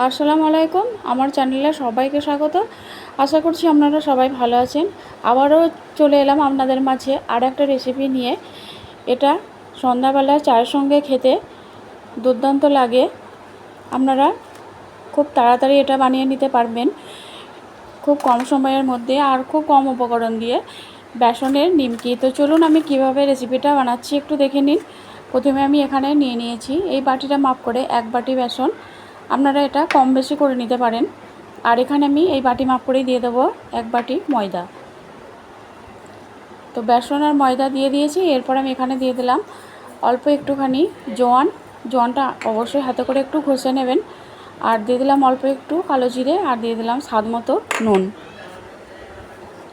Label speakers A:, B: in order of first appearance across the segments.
A: আসসালামু আলাইকুম। আমার চ্যানেলে সবাইকে স্বাগত। আশা করছি আপনারা সবাই ভালো আছেন। আবারও চলে এলাম আপনাদের মাঝে আর একটা রেসিপি নিয়ে। এটা সন্ধ্যাবেলা চায়ের সঙ্গে খেতে দুর্দান্ত লাগে। আপনারা খুব তাড়াতাড়ি এটা বানিয়ে নিতে পারবেন, খুব কম সময়ের মধ্যে আর খুব কম উপকরণ দিয়ে। বেসনের নিমকি। তো চলুন আমি কিভাবে রেসিপিটা বানাচ্ছি একটু দেখে নিন। প্রথমে আমি এখানে নিয়ে নিয়েছি এই বাটিটা মাপ করে 1 বাটি বেসন। আপনারা এটা কম বেশি করে নিতে পারেন। আর এখানে আমি এই বাটি মাপ করেই দিয়ে দেবো 1 বাটি ময়দা। তো বেসন আর ময়দা দিয়ে দিয়েছি। এরপর আমি এখানে দিয়ে দিলাম অল্প একটুখানি জোয়ান। জোয়ানটা অবশ্যই হাতে করে একটু ঘষে নেবেন। আর দিয়ে দিলাম অল্প একটু কালো জিরে, আর দিয়ে দিলাম স্বাদ মতো নুন।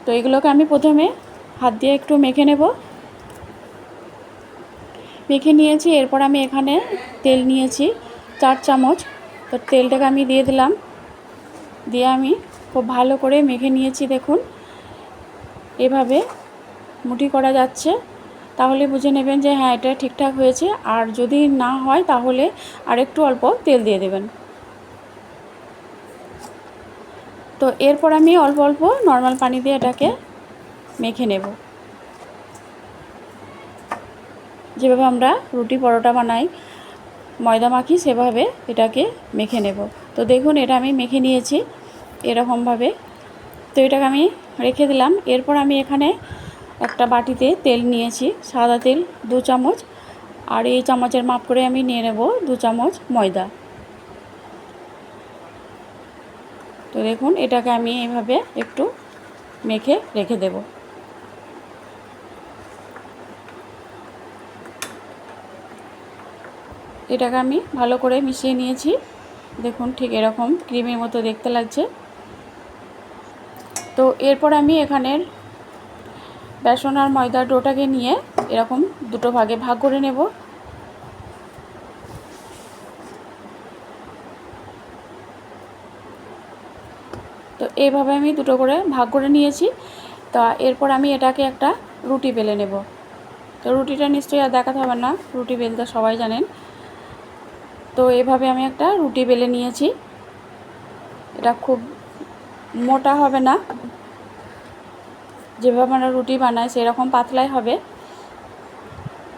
A: তো এগুলোকে আমি প্রথমে হাত দিয়ে একটু মেখে নেব। মেখে নিয়েছি। এরপর আমি এখানে তেল নিয়েছি 4 চামচ। তো তেলটাকে আমি দিয়ে দিলাম, দিয়ে আমি খুব ভালো করে মেখে নিয়েছি। দেখুন এভাবে মুঠি করা যাচ্ছে, তাহলে বুঝে নেবেন যে হ্যাঁ এটা ঠিকঠাক হয়েছে। আর যদি না হয় তাহলে আর একটু অল্প তেল দিয়ে দেবেন। তো এরপর আমি অল্প অল্প নর্মাল পানি দিয়ে এটাকে মেখে নেব, যেভাবে আমরা রুটি পরোটা বানাই ময়দা মাখি সেভাবে এটাকে মেখে নেব। তো দেখুন এটা আমি মেখে নিয়েছি এরকমভাবে। তো এটাকে আমি রেখে দিলাম। এরপর আমি এখানে একটা বাটিতে তেল নিয়েছি, সাদা তেল 2 চামচ। আর এই চামচের মাপ করে আমি নিয়ে নেব 2 চামচ ময়দা। তো দেখুন এটাকে আমি এইভাবে একটু মেখে রেখে দেব। এটাকে আমি ভালো করে মিশিয়ে নিয়েছি। দেখুন ঠিক এরকম ক্রিমের মতো দেখতে লাগছে। তো এরপর আমি এখানের বেসন আর ময়দার ডোটাকে নিয়ে এরকম দুটো ভাগে ভাগ করে নেব। তো এইভাবে আমি দুটো করে ভাগ করে নিয়েছি। তা এরপর আমি এটাকে একটা রুটি বেলে নেব। তো রুটিটা নিশ্চয়ই আর দেখাতে হবে না, রুটি বেলতে সবাই জানেন। তো এভাবে আমি একটা রুটি বেলে নিয়েছি। এটা খুব মোটা হবে না, যেভাবে আমরা রুটি বানাই সেরকম পাতলাই হবে।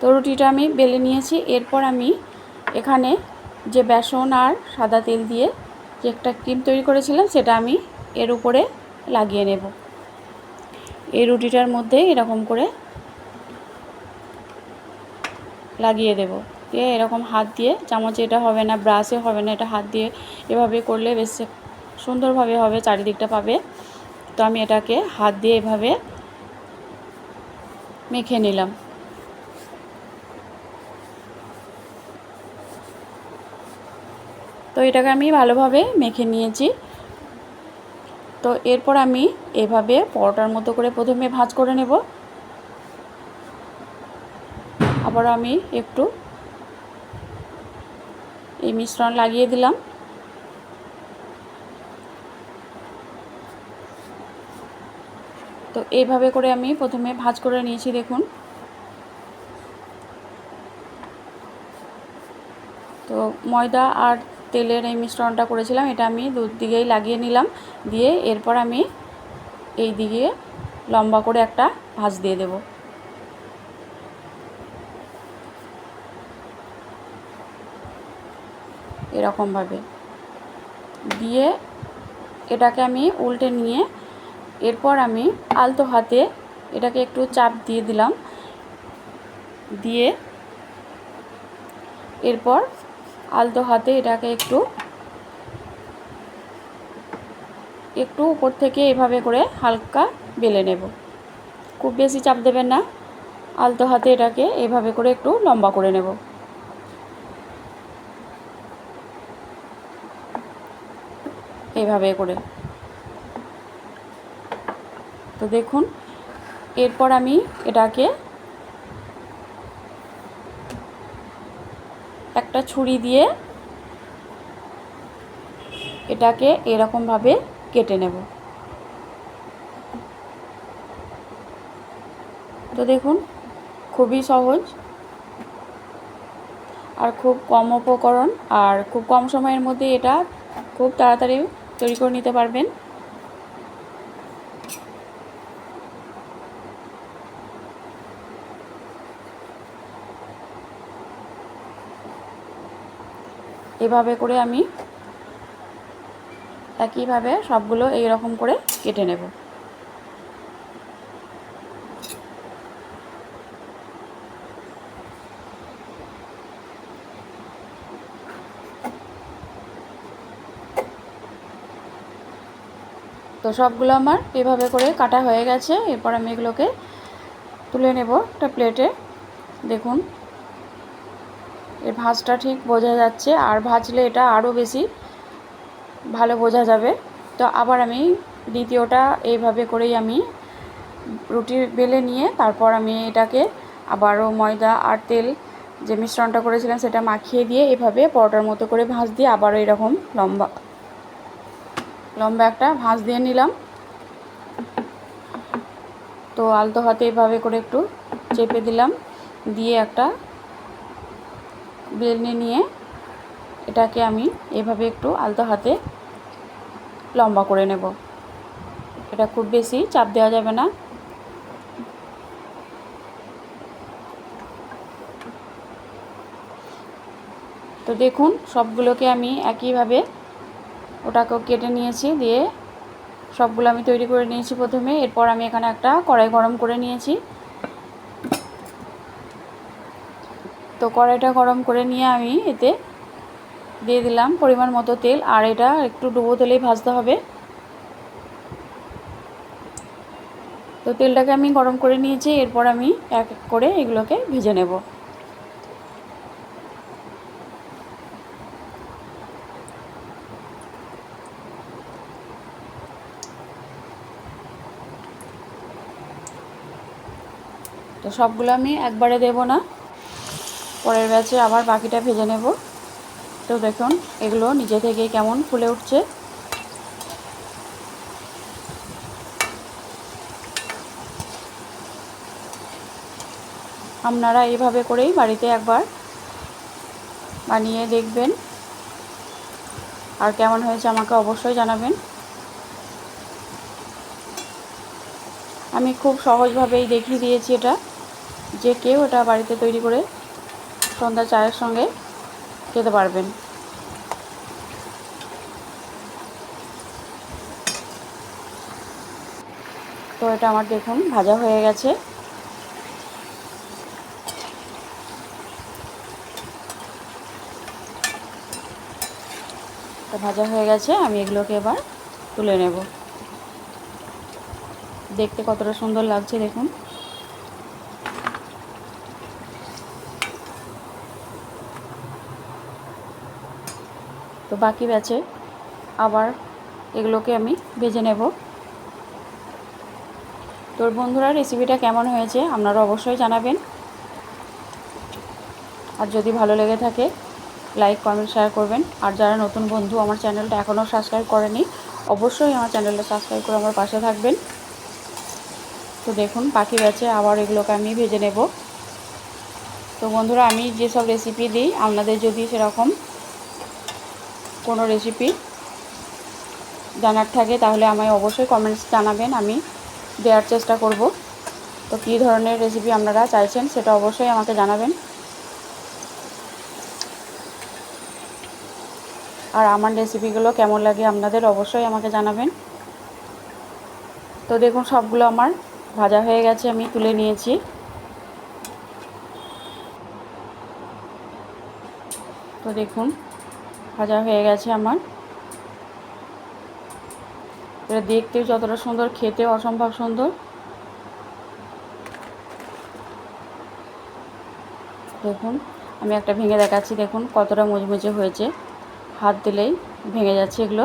A: তো রুটিটা আমি বেলে নিয়েছি। এরপর আমি এখানে যে বেসন আর সাদা তেল দিয়ে যে একটা ক্রিম তৈরি করেছিলাম সেটা আমি এর উপরে লাগিয়ে নেব। এই রুটিটার মধ্যে এরকম করে লাগিয়ে দেব। দিয়ে এরকম হাত দিয়ে, চামচে এটা হবে না, ব্রাশে হবে না, এটা হাত দিয়ে এভাবে করলে বেশ সুন্দরভাবে হবে, চারিদিকটা পাবে। তো আমি এটাকে হাত দিয়ে এভাবে মেখে নিলাম। তো এটাকে আমি ভালোভাবে মেখে নিয়েছি। তো এরপর আমি এভাবে পরোটার মতো করে প্রথমে ভাঁজ করে নেব। আবার আমি একটু এই মিশ্রণ লাগিয়ে দিলাম। তো এইভাবে করে আমি প্রথমে ভাঁজ করে নিয়েছি। দেখুন তো ময়দা আর তেলের এই মিশ্রণটা করেছিলাম, এটা আমি দুদিকেই লাগিয়ে নিলাম। দিয়ে এরপর আমি এই দিকে লম্বা করে একটা ভাঁজ দিয়ে দেব। এরকমভাবে দিয়ে এটাকে আমি উল্টে নিয়ে এরপর আমি আলতো হাতে এটাকে একটু চাপ দিয়ে দিলাম। দিয়ে এরপর আলতো হাতে এটাকে একটু উপর থেকে এভাবে করে হালকা বেলে নেব। খুব বেশি চাপ দেবেন না, আলতো হাতে এটাকে এভাবে করে একটু লম্বা করে নেব। এইভাবে করে। তো দেখুন এরপর আমি এটাকে একটা ছুরি দিয়ে এটাকে এরকমভাবে কেটে নেব। তো দেখুন খুবই সহজ আর খুব কম উপকরণ আর খুব কম সময়ের মধ্যে এটা খুব তাড়াতাড়ি তৈরি করে নিতে পারবেন। এভাবে করে আমি একইভাবে সবগুলো এই রকম করে কেটে নেব। তো সবগুলো আমার এভাবে করে কাটা হয়ে গেছে। এরপর আমি এগুলোকে তুলে নেব একটা প্লেটে। দেখুন এর ভাঁজটা ঠিক বোঝা যাচ্ছে, আর ভাজলে এটা আরও বেশি ভালো বোঝা যাবে। তো আবার আমি দ্বিতীয়টা এইভাবে করেই আমি রুটি বেলে নিয়ে তারপর আমি এটাকে আবারও ময়দা আর তেল যে মিশ্রণটা করেছিলাম সেটা মাখিয়ে দিয়ে এভাবে পরোটার মতো করে ভাঁজ দিয়ে আবারও এরকম লম্বা লম্বা একটা ভাঁজ দিয়ে নিলাম। তো আলতো হাতে এভাবে করে একটু চেপে দিলাম, দিয়ে একটা বেলনি নিয়ে এটাকে আমি এভাবে একটু আলতো হাতে লম্বা করে নেব। এটা খুব বেশি চাপ দেওয়া যাবে না। তো দেখুন সবগুলোকে আমি একইভাবে ওটাকেও কেটে নিয়েছি, দিয়ে সবগুলো আমি তৈরি করে নিয়েছি প্রথমে। এরপর আমি এখানে একটা কড়াই গরম করে নিয়েছি। তো কড়াইটা গরম করে নিয়ে আমি এতে দিয়ে দিলাম পরিমাণ মতো তেল, আর এটা একটু ডুবো তেলেই ভাজতে হবে। তো তেলটাকে আমি গরম করে নিয়েছি। এরপর আমি এক এক করে এগুলোকে ভেজে নেব। তো সবগুলো আমি একবারে দেব না, পরের ব্যাচে আবার বাকিটা ভেজে নেব। তো দেখুন এগুলো নিজে থেকেই কেমন ফুলে উঠছে। আপনারা এইভাবে করেই বাড়িতে একবার বানিয়ে দেখবেন, আর কেমন হয়েছে আমাকে অবশ্যই জানাবেন। আমি খুব সহজভাবেই দেখিয়ে দিয়েছি এটা, যে কেউ এটা বাড়িতে তৈরি করে সন্ধ্যা চায়ের সঙ্গে খেতে পারবেন। তো এটা আমার দেখুন ভাজা হয়ে গেছে। তো ভাজা হয়ে গেছে, আমি এগুলোকে এবার তুলে নেব। দেখতে কতটা সুন্দর লাগছে দেখুন। তো বাকি ব্যাচে আবার এগুলোকে আমি ভেজে নেব। তোর বন্ধুরা রেসিপিটা কেমন হয়েছে আপনারা অবশ্যই জানাবেন। আর যদি ভালো লেগে থাকে লাইক কমেন্ট শেয়ার করবেন। আর যারা নতুন বন্ধু আমার চ্যানেলটা এখনও সাবস্ক্রাইব করেনি অবশ্যই আমার চ্যানেলটা সাবস্ক্রাইব করে আমার পাশে থাকবেন। তো দেখুন বাকি ব্যাচে আবার এগুলোকে আমি ভেজে নেব। তো বন্ধুরা আমি যেসব রেসিপি দিই আপনাদের যদি সেরকম কোনো রেসিপি জানার থাকে তাহলে আমায় অবশ্যই কমেন্টস জানাবেন, আমি দেওয়ার চেষ্টা করব। তো কী ধরনের রেসিপি আপনারা চাইছেন সেটা অবশ্যই আমাকে জানাবেন। আর আমার রেসিপিগুলো কেমন লাগে আপনাদের অবশ্যই আমাকে জানাবেন। তো দেখুন সবগুলো আমার ভাজা হয়ে গেছে, আমি তুলে নিয়েছি। তো দেখুন ভাজা হয়ে গেছে আমার। এটা দেখতেও যতটা সুন্দর, খেতেও অসম্ভব সুন্দর। দেখুন আমি একটা ভেঙে দেখাচ্ছি, দেখুন কতটা মুচমুচে হয়েছে, হাত দিলেই ভেঙে যাচ্ছে এগুলো।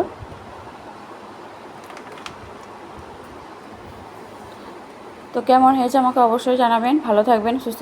A: তো কেমন হয়েছে আমাকে অবশ্যই জানাবেন। ভালো থাকবেন, সুস্থ